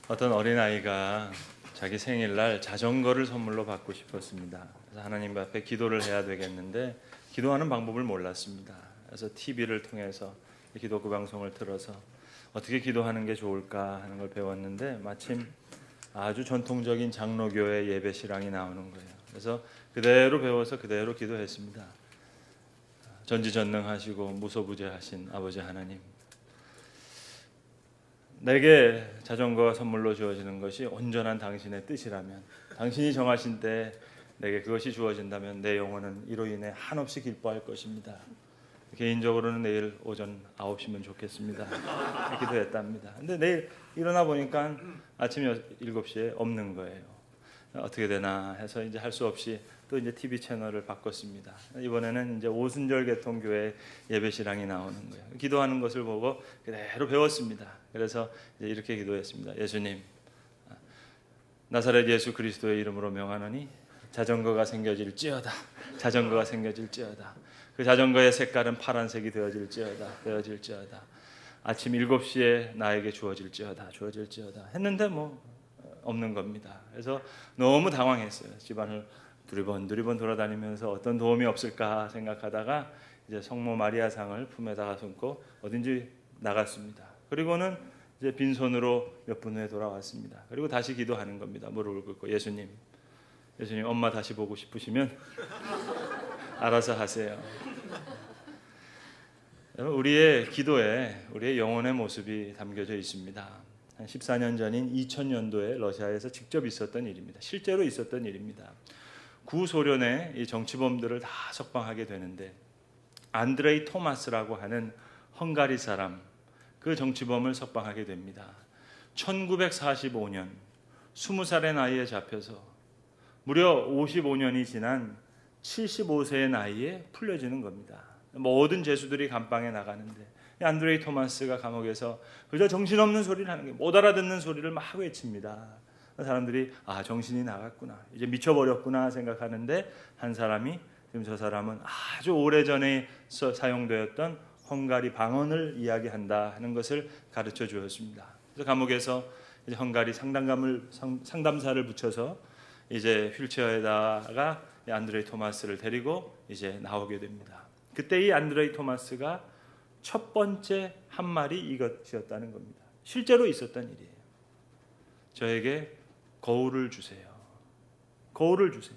어떤 어린아이가 자기 생일날 자전거를 선물로 받고 싶었습니다. 그래서 하나님 앞에 기도를 해야 되겠는데 기도하는 방법을 몰랐습니다. 그래서 TV를 통해서 기도구 방송을 들어서 어떻게 기도하는 게 좋을까 하는 걸 배웠는데 마침 아주 전통적인 장로교의 예배 실황이 나오는 거예요. 그래서 그대로 배워서 그대로 기도했습니다. 전지전능하시고 무소부재하신 아버지 하나님, 내게 자전거가 선물로 주어지는 것이 온전한 당신의 뜻이라면, 당신이 정하신 때에 내게 그것이 주어진다면 내 영혼은 이로 인해 한없이 기뻐할 것입니다. 개인적으로는 내일 오전 9시면 좋겠습니다. 기도했답니다. 근데 내일 일어나 보니까 아침 7시에 없는 거예요. 어떻게 되나 해서 이제 할 수 없이 또 이제 TV 채널을 바꿨습니다. 이번에는 이제 오순절 개통교회 예배 실황이 나오는 거예요. 기도하는 것을 보고 그대로 배웠습니다. 그래서 이제 이렇게 기도했습니다. 예수님, 나사렛 예수 그리스도의 이름으로 명하노니 자전거가 생겨질지어다. 자전거가 생겨질지어다. 그 자전거의 색깔은 파란색이 되어질지어다. 아침 7시에 나에게 주어질지어다. 했는데 없는 겁니다. 그래서 너무 당황했어요. 집안을 두리번 돌아다니면서 어떤 도움이 없을까 생각하다가 이제 성모 마리아상을 품에다가 숨고 어딘지 나갔습니다. 그리고는 이제 빈손으로 몇 분 후에 돌아왔습니다. 그리고 다시 기도하는 겁니다. 무릎을 꿇고 예수님, 엄마 다시 보고 싶으시면 알아서 하세요. 우리의 기도에 우리의 영혼의 모습이 담겨져 있습니다. 한 14년 전인 2000년도에 러시아에서 직접 있었던 일입니다. 실제로 있었던 일입니다. 구소련의 이 정치범들을 다 석방하게 되는데 안드레이 토마스라고 하는 헝가리 사람, 그 정치범을 석방하게 됩니다. 1945년 20살의 나이에 잡혀서 무려 55년이 지난 75세의 나이에 풀려지는 겁니다. 모든 죄수들이 감방에 나가는데 안드레이 토마스가 감옥에서 그저 정신없는 소리를 하는 게, 못 알아듣는 소리를 막 외칩니다. 사람들이 정신이 나갔구나, 이제 미쳐버렸구나 생각하는데 한 사람이, 지금 저 사람은 아주 오래전에 사용되었던 헝가리 방언을 이야기한다 하는 것을 가르쳐 주었습니다. 그래서 감옥에서 이제 헝가리 상담사를 붙여서 이제 휠체어에다가 안드레이 토마스를 데리고 이제 나오게 됩니다. 그때 이 안드레이 토마스가 첫 번째 한 말이 이것이었다는 겁니다. 실제로 있었던 일이에요. 저에게 거울을 주세요. 거울을 주세요.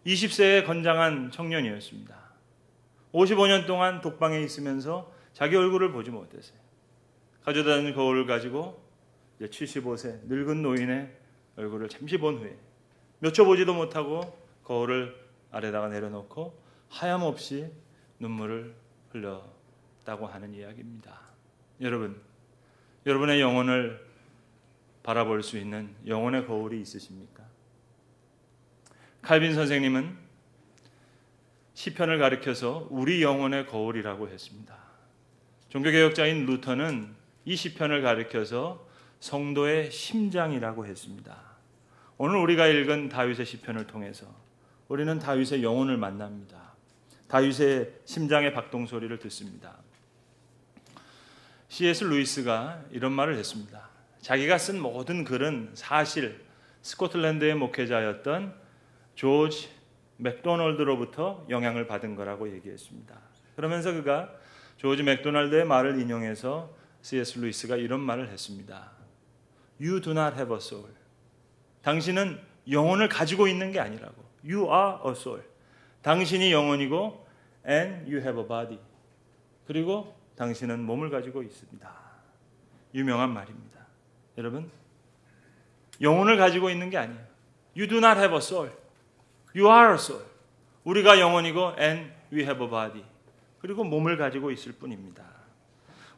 20세의 건장한 청년이었습니다. 55년 동안 독방에 있으면서 자기 얼굴을 보지 못했어요. 가져다 준 거울을 가지고 이제 75세 늙은 노인의 얼굴을 잠시 본 후에 몇 초 보지도 못하고 거울을 아래다가 내려놓고 하염없이 눈물을 흘렸다고 하는 이야기입니다. 여러분, 여러분의 영혼을 바라볼 수 있는 영혼의 거울이 있으십니까? 칼빈 선생님은 시편을 가리켜서 우리 영혼의 거울이라고 했습니다. 종교개혁자인 루터는 이 시편을 가리켜서 성도의 심장이라고 했습니다. 오늘 우리가 읽은 다윗의 시편을 통해서 우리는 다윗의 영혼을 만납니다. 다윗의 심장의 박동 소리를 듣습니다. C.S. 루이스가 이런 말을 했습니다. 자기가 쓴 모든 글은 사실 스코틀랜드의 목회자였던 조지 맥도널드로부터 영향을 받은 거라고 얘기했습니다. 그러면서 그가 조지 맥도날드의 말을 인용해서 C.S. 루이스가 이런 말을 했습니다. You do not have a soul. 당신은 영혼을 가지고 있는 게 아니라고. You are a soul. 당신이 영혼이고 and you have a body. 그리고 당신은 몸을 가지고 있습니다. 유명한 말입니다. 여러분, 영혼을 가지고 있는 게 아니에요. You do not have a soul. You are a soul. 우리가 영혼이고 and we have a body. 그리고 몸을 가지고 있을 뿐입니다.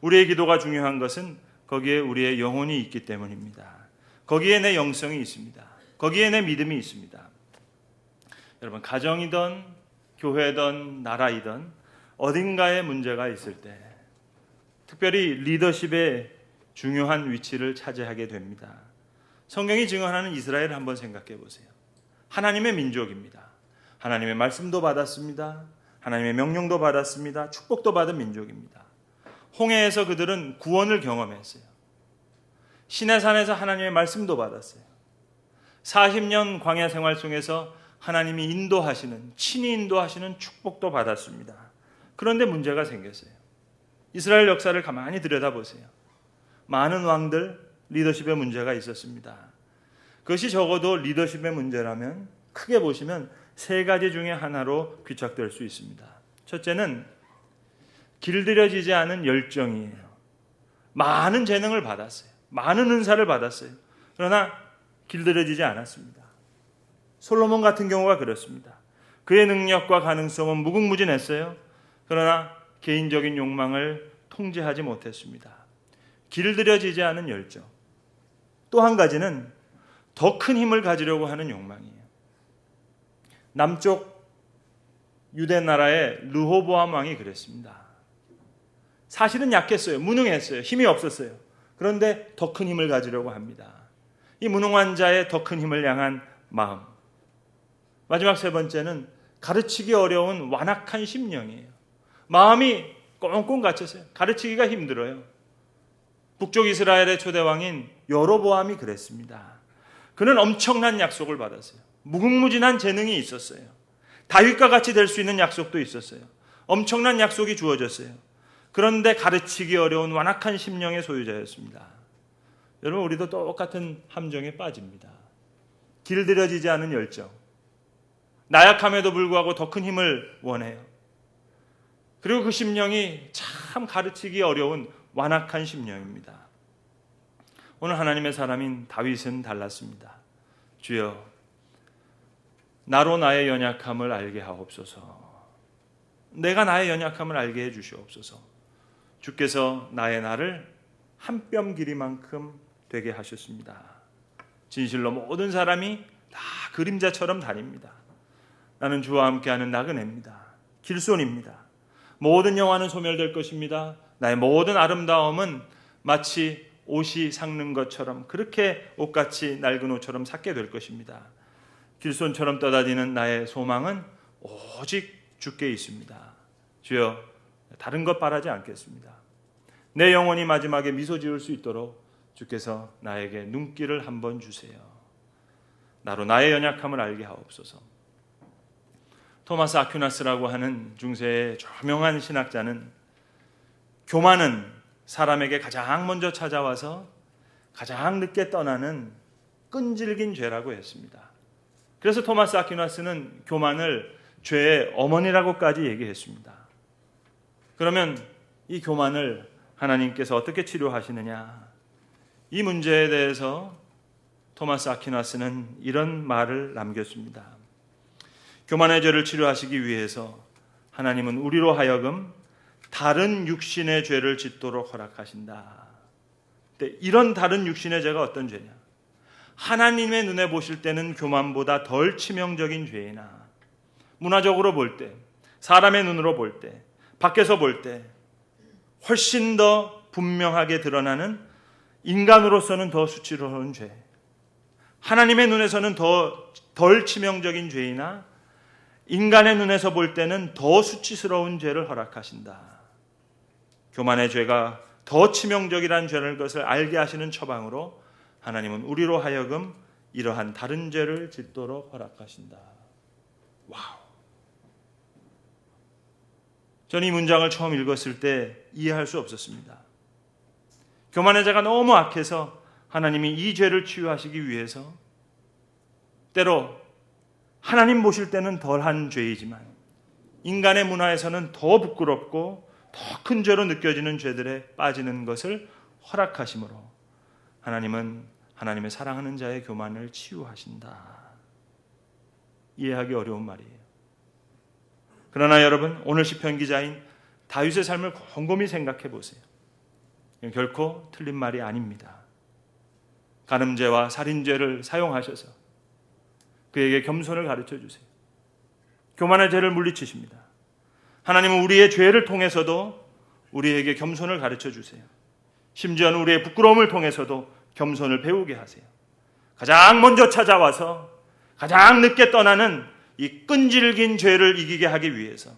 우리의 기도가 중요한 것은 거기에 우리의 영혼이 있기 때문입니다. 거기에 내 영성이 있습니다. 거기에 내 믿음이 있습니다. 여러분, 가정이든 교회든 나라이든 어딘가에 문제가 있을 때 특별히 리더십의 중요한 위치를 차지하게 됩니다. 성경이 증언하는 이스라엘을 한번 생각해 보세요. 하나님의 민족입니다. 하나님의 말씀도 받았습니다. 하나님의 명령도 받았습니다. 축복도 받은 민족입니다. 홍해에서 그들은 구원을 경험했어요. 시내산에서 하나님의 말씀도 받았어요. 40년 광야 생활 속에서 하나님이 인도하시는, 친히 인도하시는 축복도 받았습니다. 그런데 문제가 생겼어요. 이스라엘 역사를 가만히 들여다보세요. 많은 왕들 리더십에 문제가 있었습니다. 그것이 적어도 리더십의 문제라면 크게 보시면 세 가지 중에 하나로 귀착될 수 있습니다. 첫째는 길들여지지 않은 열정이에요. 많은 재능을 받았어요. 많은 은사를 받았어요. 그러나 길들여지지 않았습니다. 솔로몬 같은 경우가 그렇습니다. 그의 능력과 가능성은 무궁무진했어요. 그러나 개인적인 욕망을 통제하지 못했습니다. 길들여지지 않은 열정. 또 한 가지는 더 큰 힘을 가지려고 하는 욕망이에요. 남쪽 유대 나라의 르호보암 왕이 그랬습니다. 사실은 약했어요. 무능했어요. 힘이 없었어요. 그런데 더 큰 힘을 가지려고 합니다. 이 무능한 자의 더 큰 힘을 향한 마음. 마지막 세 번째는 가르치기 어려운 완악한 심령이에요. 마음이 꽁꽁 갇혔어요. 가르치기가 힘들어요. 북쪽 이스라엘의 초대왕인 여로보암이 그랬습니다. 그는 엄청난 약속을 받았어요. 무궁무진한 재능이 있었어요. 다윗과 같이 될 수 있는 약속도 있었어요. 엄청난 약속이 주어졌어요. 그런데 가르치기 어려운 완악한 심령의 소유자였습니다. 여러분, 우리도 똑같은 함정에 빠집니다. 길들여지지 않은 열정. 나약함에도 불구하고 더 큰 힘을 원해요. 그리고 그 심령이 참 가르치기 어려운 완악한 심령입니다. 오늘 하나님의 사람인 다윗은 달랐습니다. 주여, 나로 나의 연약함을 알게 하옵소서. 내가 나의 연약함을 알게 해 주시옵소서. 주께서 나의 날을 한 뼘 길이만큼 되게 하셨습니다. 진실로 모든 사람이 다 그림자처럼 다닙니다. 나는 주와 함께하는 나그네입니다. 길손입니다. 모든 영화는 소멸될 것입니다. 나의 모든 아름다움은 마치 옷이 삭는 것처럼 그렇게 옷같이 낡은 옷처럼 삭게 될 것입니다. 길손처럼 떠다니는 나의 소망은 오직 주께 있습니다. 주여, 다른 것 바라지 않겠습니다. 내 영혼이 마지막에 미소 지을 수 있도록 주께서 나에게 눈길을 한번 주세요. 나로 나의 연약함을 알게 하옵소서. 토마스 아퀴나스라고 하는 중세의 조명한 신학자는 교만은 사람에게 가장 먼저 찾아와서 가장 늦게 떠나는 끈질긴 죄라고 했습니다. 그래서 토마스 아퀴나스는 교만을 죄의 어머니라고까지 얘기했습니다. 그러면 이 교만을 하나님께서 어떻게 치료하시느냐? 이 문제에 대해서 토마스 아퀴나스는 이런 말을 남겼습니다. 교만의 죄를 치료하시기 위해서 하나님은 우리로 하여금 다른 육신의 죄를 짓도록 허락하신다. 근데 이런 다른 육신의 죄가 어떤 죄냐? 하나님의 눈에 보실 때는 교만보다 덜 치명적인 죄이나 문화적으로 볼 때, 사람의 눈으로 볼 때, 밖에서 볼 때 훨씬 더 분명하게 드러나는 인간으로서는 더 수치스러운 죄, 하나님의 눈에서는 덜 치명적인 죄이나 인간의 눈에서 볼 때는 더 수치스러운 죄를 허락하신다. 교만의 죄가 더 치명적이라는 죄를 것을 알게 하시는 처방으로 하나님은 우리로 하여금 이러한 다른 죄를 짓도록 허락하신다. 와우. 저는 이 문장을 처음 읽었을 때 이해할 수 없었습니다. 교만의 죄가 너무 악해서 하나님이 이 죄를 치유하시기 위해서 때로 하나님 보실 때는 덜한 죄이지만 인간의 문화에서는 더 부끄럽고 더 큰 죄로 느껴지는 죄들에 빠지는 것을 허락하심으로 하나님은 하나님의 사랑하는 자의 교만을 치유하신다. 이해하기 어려운 말이에요. 그러나 여러분, 오늘 시편 기자인 다윗의 삶을 곰곰이 생각해 보세요. 결코 틀린 말이 아닙니다. 간음죄와 살인죄를 사용하셔서 그에게 겸손을 가르쳐 주세요. 교만의 죄를 물리치십니다. 하나님은 우리의 죄를 통해서도 우리에게 겸손을 가르쳐 주세요. 심지어는 우리의 부끄러움을 통해서도 겸손을 배우게 하세요. 가장 먼저 찾아와서 가장 늦게 떠나는 이 끈질긴 죄를 이기게 하기 위해서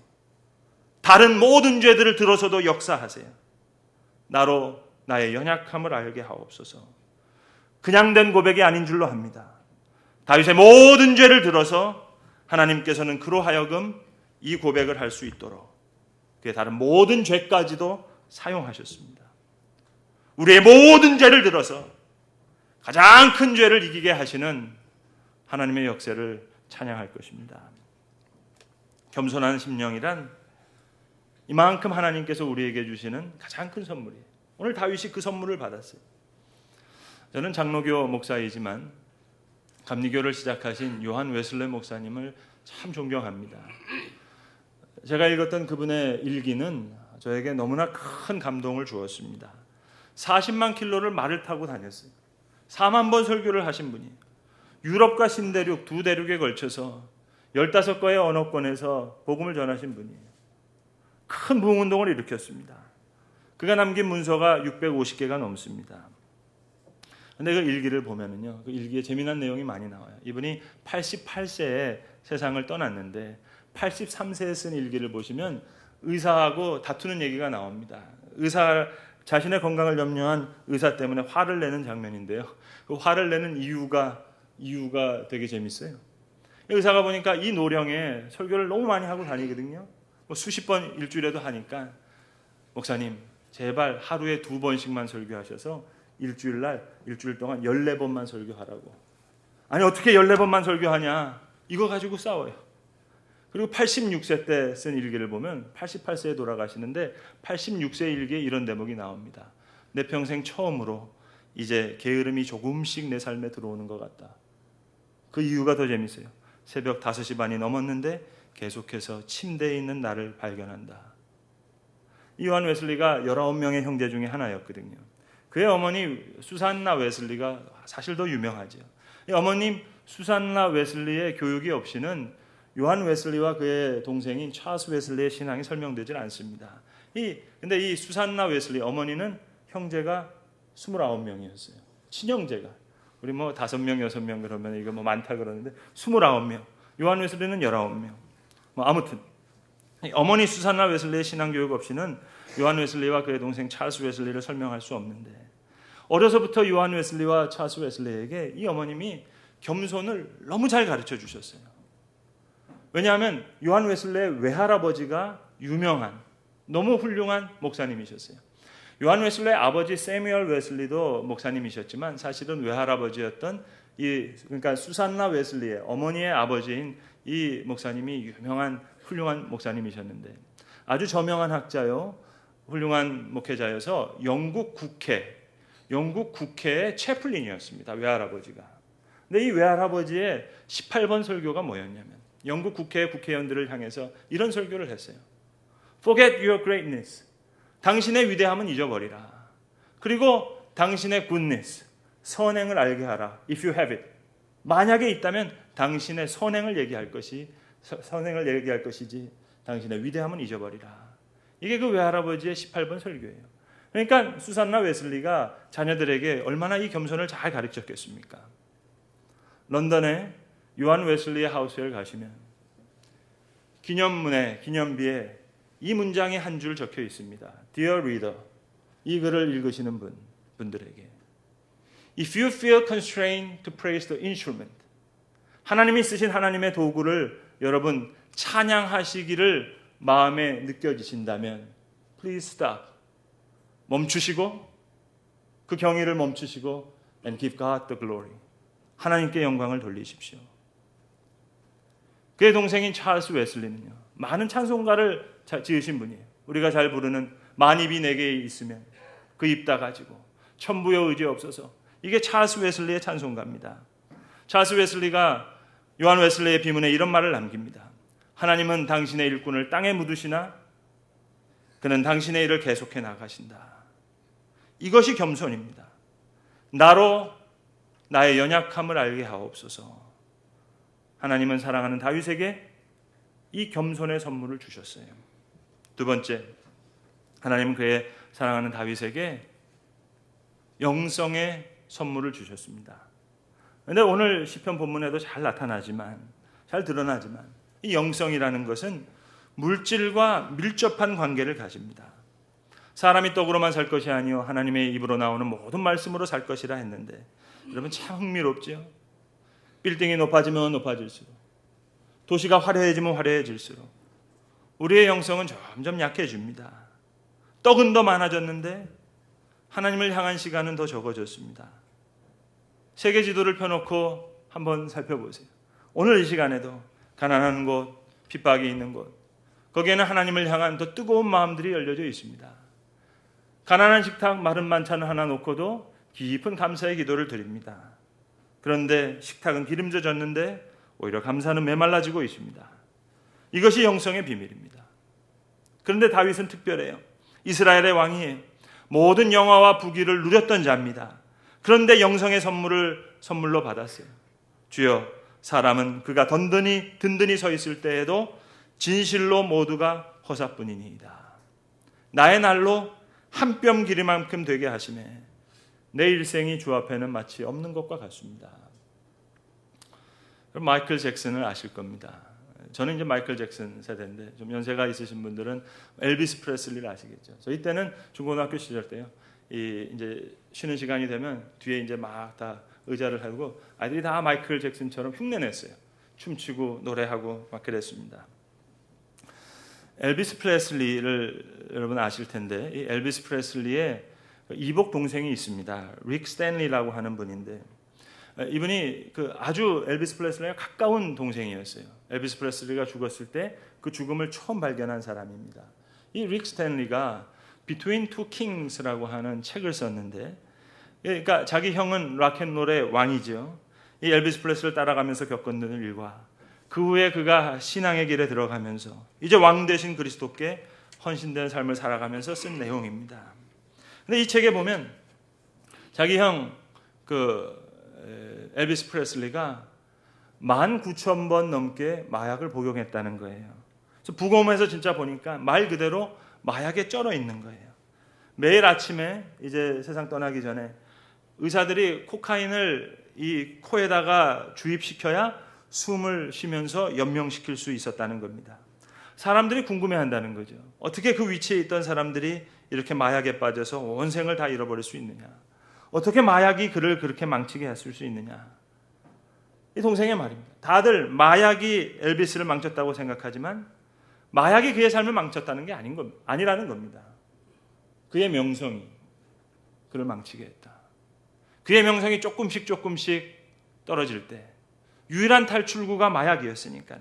다른 모든 죄들을 들어서도 역사하세요. 나로 나의 연약함을 알게 하옵소서. 그냥 된 고백이 아닌 줄로 합니다. 다윗의 모든 죄를 들어서 하나님께서는 그로 하여금 이 고백을 할 수 있도록 그의 다른 모든 죄까지도 사용하셨습니다. 우리의 모든 죄를 들어서 가장 큰 죄를 이기게 하시는 하나님의 역사를 찬양할 것입니다. 겸손한 심령이란 이만큼 하나님께서 우리에게 주시는 가장 큰 선물이에요. 오늘 다윗이 그 선물을 받았어요. 저는 장로교 목사이지만 감리교를 시작하신 요한 웨슬레 목사님을 참 존경합니다. 제가 읽었던 그분의 일기는 저에게 너무나 큰 감동을 주었습니다. 40만 킬로를 말을 타고 다녔어요. 4만 번 설교를 하신 분이에요. 유럽과 신대륙 두 대륙에 걸쳐서 15개의 언어권에서 복음을 전하신 분이에요. 큰 부흥운동을 일으켰습니다. 그가 남긴 문서가 650개가 넘습니다. 근데 그 일기를 보면은요, 그 일기에 재미난 내용이 많이 나와요. 이분이 88세에 세상을 떠났는데 83세에 쓴 일기를 보시면 의사하고 다투는 얘기가 나옵니다. 자신의 건강을 염려한 의사 때문에 화를 내는 장면인데요. 그 화를 내는 이유가 되게 재밌어요. 의사가 보니까 이 노령에 설교를 너무 많이 하고 다니거든요. 뭐 수십 번 일주일에도 하니까 목사님 제발 하루에 2번씩만 설교하셔서 일주일 동안 14번만 설교하라고. 아니 어떻게 14번만 설교하냐. 이거 가지고 싸워요. 그리고 86세 때 쓴 일기를 보면 88세에 돌아가시는데 86세 일기에 이런 대목이 나옵니다. 내 평생 처음으로 이제 게으름이 조금씩 내 삶에 들어오는 것 같다. 그 이유가 더 재밌어요. 새벽 5시 반이 넘었는데 계속해서 침대에 있는 나를 발견한다. 요한 웨슬리가 19명의 형제 중에 하나였거든요. 그의 어머니 수산나 웨슬리가 사실 더 유명하죠. 이 어머님 수산나 웨슬리의 교육이 없이는 요한 웨슬리와 그의 동생인 찰스 웨슬리의 신앙이 설명되질 않습니다. 근데 이 수산나 웨슬리 어머니는 형제가 29명이었어요. 친형제가. 우리 뭐 5명, 6명 그러면 이거 뭐 많다 그러는데 29명. 요한 웨슬리는 19명. 뭐 아무튼 어머니 수산나 웨슬리의 신앙 교육 없이는 요한 웨슬리와 그의 동생 찰스 웨슬리를 설명할 수 없는데 어려서부터 요한 웨슬리와 찰스 웨슬리에게 이 어머님이 겸손을 너무 잘 가르쳐 주셨어요. 왜냐하면 요한 웨슬리의 외할아버지가 유명한 너무 훌륭한 목사님이셨어요. 요한 웨슬리의 아버지 세뮤얼 웨슬리도 목사님이셨지만 사실은 외할아버지였던 그러니까 수산나 웨슬리의 어머니의 아버지인 이 목사님이 유명한 훌륭한 목사님이셨는데 아주 저명한 학자요 훌륭한 목회자여서 영국 국회의 채플린이었습니다. 외할아버지가. 근데 이 외할아버지의 18번 설교가 뭐였냐면 영국 국회의 국회의원들을 향해서 이런 설교를 했어요. Forget your greatness. 당신의 위대함은 잊어버리라. 그리고 당신의 goodness, 선행을 알게 하라. If you have it. 만약에 있다면 당신의 선행을 얘기할 것이지 당신의 위대함은 잊어버리라. 이게 그 외할아버지의 18번 설교예요. 그러니까 수산나 웨슬리가 자녀들에게 얼마나 이 겸손을 잘 가르쳤겠습니까? 런던에 요한 웨슬리의 하우스에 가시면 기념비에 이 문장이 한 줄 적혀 있습니다. Dear reader, 이 글을 읽으시는 분들에게 If you feel constrained to praise the instrument, 하나님이 쓰신 하나님의 도구를 여러분 찬양하시기를 마음에 느껴지신다면 Please stop. 멈추시고 그 경의를 멈추시고 And give God the glory. 하나님께 영광을 돌리십시오. 그의 동생인 찰스 웨슬리는요. 많은 찬송가를 지으신 분이에요. 우리가 잘 부르는 만입이 내게 있으면 그 입 다 가지고 천부여 의지 없어서 이게 찰스 웨슬리의 찬송가입니다. 찰스 웨슬리가 요한 웨슬리의 비문에 이런 말을 남깁니다. 하나님은 당신의 일꾼을 땅에 묻으시나 그는 당신의 일을 계속해 나가신다. 이것이 겸손입니다. 나로 나의 연약함을 알게 하옵소서. 하나님은 사랑하는 다윗에게 이 겸손의 선물을 주셨어요. 두 번째, 하나님은 그의 사랑하는 다윗에게 영성의 선물을 주셨습니다. 그런데 오늘 시편 본문에도 잘 드러나지만 이 영성이라는 것은 물질과 밀접한 관계를 가집니다. 사람이 떡으로만 살 것이 아니요 하나님의 입으로 나오는 모든 말씀으로 살 것이라 했는데, 여러분 참 흥미롭죠? 빌딩이 높아지면 높아질수록, 도시가 화려해지면 화려해질수록 우리의 영성은 점점 약해집니다. 떡은 더 많아졌는데 하나님을 향한 시간은 더 적어졌습니다. 세계 지도를 펴놓고 한번 살펴보세요. 오늘 이 시간에도 가난한 곳, 핍박이 있는 곳, 거기에는 하나님을 향한 더 뜨거운 마음들이 열려져 있습니다. 가난한 식탁, 마른 만찬을 하나 놓고도 깊은 감사의 기도를 드립니다. 그런데 식탁은 기름져졌는데 오히려 감사는 메말라지고 있습니다. 이것이 영성의 비밀입니다. 그런데 다윗은 특별해요. 이스라엘의 왕이에요. 모든 영화와 부귀를 누렸던 자입니다. 그런데 영성의 선물로 받았어요. 주여, 사람은 그가 든든히 서 있을 때에도 진실로 모두가 허사뿐이니이다. 나의 날로 한 뼘 길이만큼 되게 하심에 내 일생이 주 앞에는 마치 없는 것과 같습니다. 마이클 잭슨을 아실 겁니다. 저는 이제 마이클 잭슨 세대인데 좀 연세가 있으신 분들은 엘비스 프레슬리를 아시겠죠. 저희 때는 중고등학교 시절 때요. 이제 쉬는 시간이 되면 뒤에 이제 막 다 의자를 하고 아이들이 다 마이클 잭슨처럼 흉내냈어요. 춤추고 노래하고 막 그랬습니다. 엘비스 프레슬리를 여러분 아실 텐데, 이 엘비스 프레슬리의 이복 동생이 있습니다. 릭 스탠리라고 하는 분인데, 이분이 아주 엘비스 프레슬리가 가까운 동생이었어요. 엘비스 프레슬리가 죽었을 때 그 죽음을 처음 발견한 사람입니다. 이 릭 스탠리가 Between Two Kings라고 하는 책을 썼는데, 그러니까 자기 형은 락앤롤의 왕이죠. 이 엘비스 프레슬리를 따라가면서 겪은 일과 그 후에 그가 신앙의 길에 들어가면서 이제 왕 대신 그리스도께 헌신된 삶을 살아가면서 쓴 내용입니다. 근데 이 책에 보면 자기 형 엘비스 프레슬리가 19,000번 넘게 마약을 복용했다는 거예요. 그래서 부검에서 진짜 보니까 말 그대로 마약에 쩔어 있는 거예요. 매일 아침에 이제 세상 떠나기 전에 의사들이 코카인을 이 코에다가 주입시켜야 숨을 쉬면서 연명시킬 수 있었다는 겁니다. 사람들이 궁금해한다는 거죠. 어떻게 그 위치에 있던 사람들이 이렇게 마약에 빠져서 온 생을 다 잃어버릴 수 있느냐? 어떻게 마약이 그를 그렇게 망치게 했을 수 있느냐? 이 동생의 말입니다. 다들 마약이 엘비스를 망쳤다고 생각하지만 마약이 그의 삶을 망쳤다는 게 아니라는 겁니다. 그의 명성이 그를 망치게 했다. 그의 명성이 조금씩 떨어질 때 유일한 탈출구가 마약이었으니까요.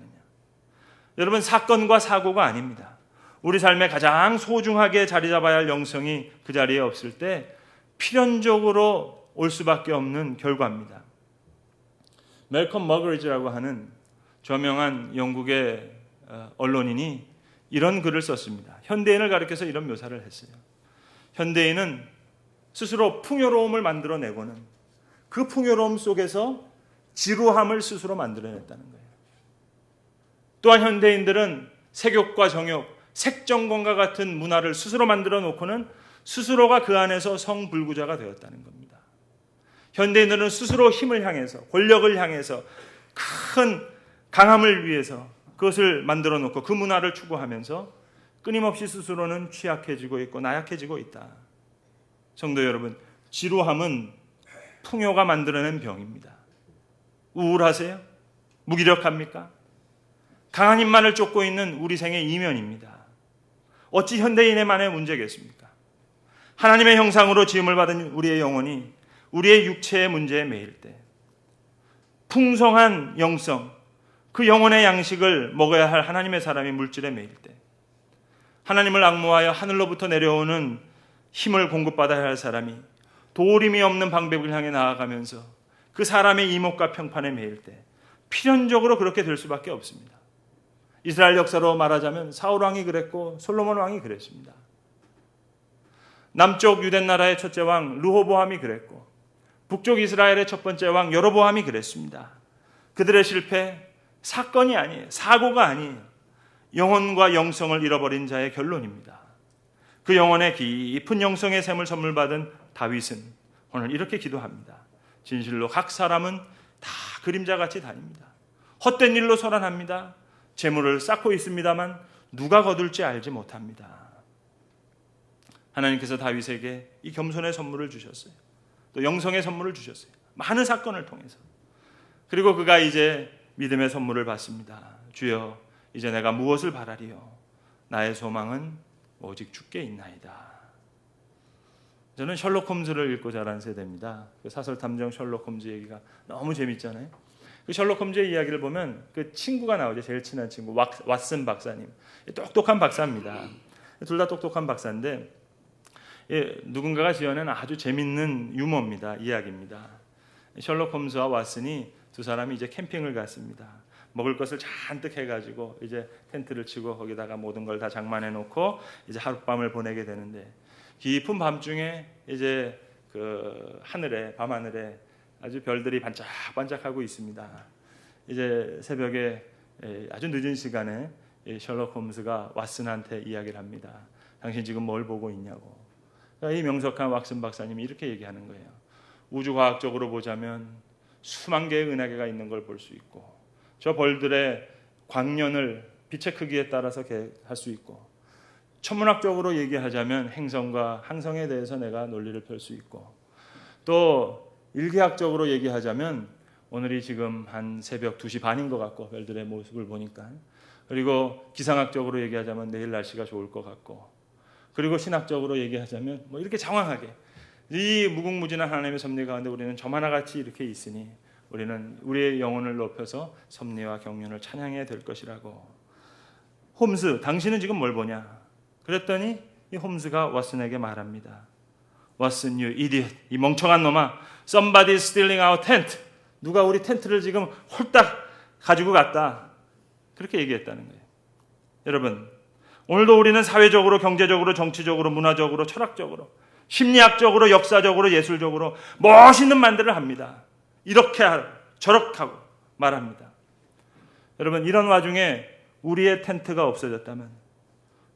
여러분, 사건과 사고가 아닙니다. 우리 삶에 가장 소중하게 자리 잡아야 할 영성이 그 자리에 없을 때 필연적으로 올 수밖에 없는 결과입니다. 멜컴 머거리지라고 하는 저명한 영국의 언론인이 이런 글을 썼습니다. 현대인을 가리켜서 이런 묘사를 했어요. 현대인은 스스로 풍요로움을 만들어내고는 그 풍요로움 속에서 지루함을 스스로 만들어냈다는 거예요. 또한 현대인들은 색욕과 정욕, 색정권과 같은 문화를 스스로 만들어 놓고는 스스로가 그 안에서 성불구자가 되었다는 겁니다. 현대인들은 스스로 힘을 향해서, 권력을 향해서, 큰 강함을 위해서 그것을 만들어 놓고 그 문화를 추구하면서 끊임없이 스스로는 취약해지고 있고 나약해지고 있다. 성도 여러분, 지루함은 풍요가 만들어낸 병입니다. 우울하세요? 무기력합니까? 강한 힘만을 쫓고 있는 우리 생의 이면입니다. 어찌 현대인의만의 문제겠습니까? 하나님의 형상으로 지음을 받은 우리의 영혼이 우리의 육체의 문제에 매일 때 풍성한 영성, 그 영혼의 양식을 먹어야 할 하나님의 사람이 물질에 매일 때 하나님을 앙모하여 하늘로부터 내려오는 힘을 공급받아야 할 사람이 도림이 없는 방백을 향해 나아가면서 그 사람의 이목과 평판에 매일 때 필연적으로 그렇게 될 수밖에 없습니다. 이스라엘 역사로 말하자면 사울 왕이 그랬고 솔로몬 왕이 그랬습니다. 남쪽 유대 나라의 첫째 왕 르호보암이 그랬고 북쪽 이스라엘의 첫 번째 왕 여로보암이 그랬습니다. 그들의 실패 사건이 아니에요. 사고가 아니에요. 영혼과 영성을 잃어버린 자의 결론입니다. 그 영혼의 깊은 영성의 샘을 선물 받은 다윗은 오늘 이렇게 기도합니다. 진실로 각 사람은 다 그림자같이 다닙니다. 헛된 일로 소란합니다. 재물을 쌓고 있습니다만 누가 거둘지 알지 못합니다. 하나님께서 다윗에게 이 겸손의 선물을 주셨어요. 또 영성의 선물을 주셨어요. 많은 사건을 통해서. 그리고 그가 이제 믿음의 선물을 받습니다. 주여, 이제 내가 무엇을 바라리요? 나의 소망은 오직 주께 있나이다. 저는 셜록 홈즈를 읽고 자란 세대입니다. 그 사설 탐정 셜록 홈즈 얘기가 너무 재밌잖아요. 그 셜록 홈즈의 이야기를 보면 그 친구가 나오죠. 제일 친한 친구 왓슨 박사님. 똑똑한 박사입니다. 둘 다 똑똑한 박사인데 누군가가 지어낸 아주 재밌는 유머입니다. 이야기입니다. 셜록 홈즈와 왓슨이 두 사람이 이제 캠핑을 갔습니다. 먹을 것을 잔뜩 해가지고 이제 텐트를 치고 거기다가 모든 걸 다 장만해 놓고 이제 하룻밤을 보내게 되는데, 깊은 밤중에 이제 그 하늘에, 밤하늘에 아주 별들이 반짝반짝하고 있습니다. 이제 새벽에 아주 늦은 시간에 셜록 홈즈가 왓슨한테 이야기를 합니다. 당신 지금 뭘 보고 있냐고. 이 명석한 왓슨 박사님이 이렇게 얘기하는 거예요. 우주과학적으로 보자면 수만 개의 은하계가 있는 걸 볼 수 있고, 저 벌들의 광년을 빛의 크기에 따라서 할 수 있고, 천문학적으로 얘기하자면 행성과 항성에 대해서 내가 논리를 펼 수 있고, 또 일기학적으로 얘기하자면 오늘이 지금 한 새벽 2시 반인 것 같고, 별들의 모습을 보니까, 그리고 기상학적으로 얘기하자면 내일 날씨가 좋을 것 같고, 그리고 신학적으로 얘기하자면 뭐 이렇게 장황하게 이 무궁무진한 하나님의 섭리 가운데 우리는 점 하나같이 이렇게 있으니 우리는 우리의 영혼을 높여서 섭리와 경륜을 찬양해야 될 것이라고. 홈스, 당신은 지금 뭘 보냐? 그랬더니 이 홈스가 왓슨에게 말합니다. 왓슨, you idiot. 이 멍청한 놈아. Somebody is stealing our tent. 누가 우리 텐트를 지금 홀딱 가지고 갔다. 그렇게 얘기했다는 거예요. 여러분, 오늘도 우리는 사회적으로, 경제적으로, 정치적으로, 문화적으로, 철학적으로, 심리학적으로, 역사적으로, 예술적으로 멋있는 말들을 합니다. 이렇게 하고 저렇게 하고 말합니다. 여러분, 이런 와중에 우리의 텐트가 없어졌다면,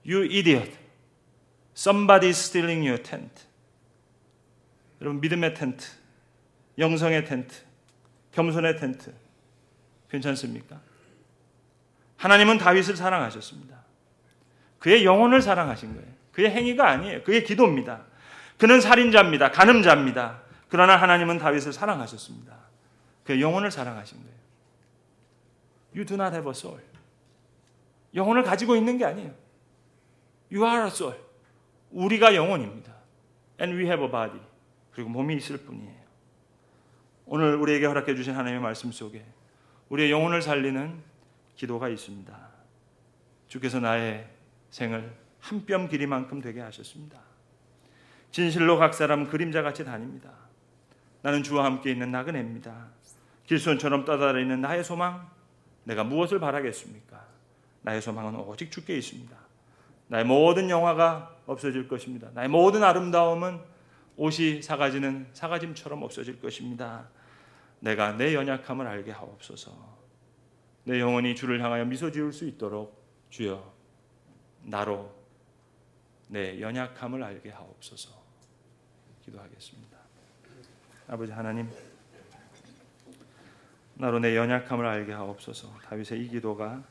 You idiot. Somebody is stealing your tent. 여러분, 믿음의 텐트, 영성의 텐트, 겸손의 텐트 괜찮습니까? 하나님은 다윗을 사랑하셨습니다. 그의 영혼을 사랑하신 거예요. 그의 행위가 아니에요. 그의 기도입니다. 그는 살인자입니다. 간음자입니다. 그러나 하나님은 다윗을 사랑하셨습니다. 그의 영혼을 사랑하신 거예요. You do not have a soul. 영혼을 가지고 있는 게 아니에요. You are a soul. 우리가 영혼입니다. And we have a body. 그리고 몸이 있을 뿐이에요. 오늘 우리에게 허락해 주신 하나님의 말씀 속에 우리의 영혼을 살리는 기도가 있습니다. 주께서 나의 생을 한 뼘 길이만큼 되게 하셨습니다. 진실로 각 사람 그림자같이 다닙니다. 나는 주와 함께 있는 나그네입니다. 길손처럼 떠다니는 나의 소망, 내가 무엇을 바라겠습니까? 나의 소망은 오직 주께 있습니다. 나의 모든 영화가 없어질 것입니다. 나의 모든 아름다움은 옷이 사가지는 사가짐처럼 없어질 것입니다. 내가 내 연약함을 알게 하옵소서. 내 영혼이 주를 향하여 미소 지을 수 있도록 주여 나로 내 연약함을 알게 하옵소서. 기도하겠습니다. 아버지 하나님, 나로 내 연약함을 알게 하옵소서. 다윗의 이 기도가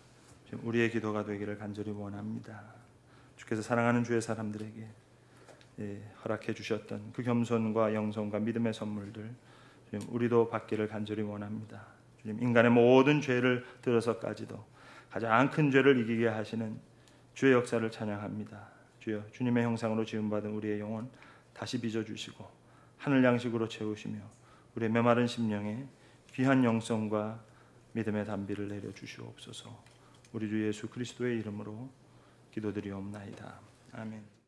우리의 기도가 되기를 간절히 원합니다. 주께서 사랑하는 주의 사람들에게 허락해 주셨던 그 겸손과 영성과 믿음의 선물들 우리도 받기를 간절히 원합니다. 주님, 인간의 모든 죄를 들어서까지도 가장 큰 죄를 이기게 하시는 주의 역사를 찬양합니다. 주여, 주님의 형상으로 지음받은 우리의 영혼 다시 빚어주시고 하늘 양식으로 채우시며 우리의 메마른 심령에 귀한 영성과 믿음의 단비를 내려주시옵소서. 우리 주 예수 그리스도의 이름으로 기도드리옵나이다. 아멘.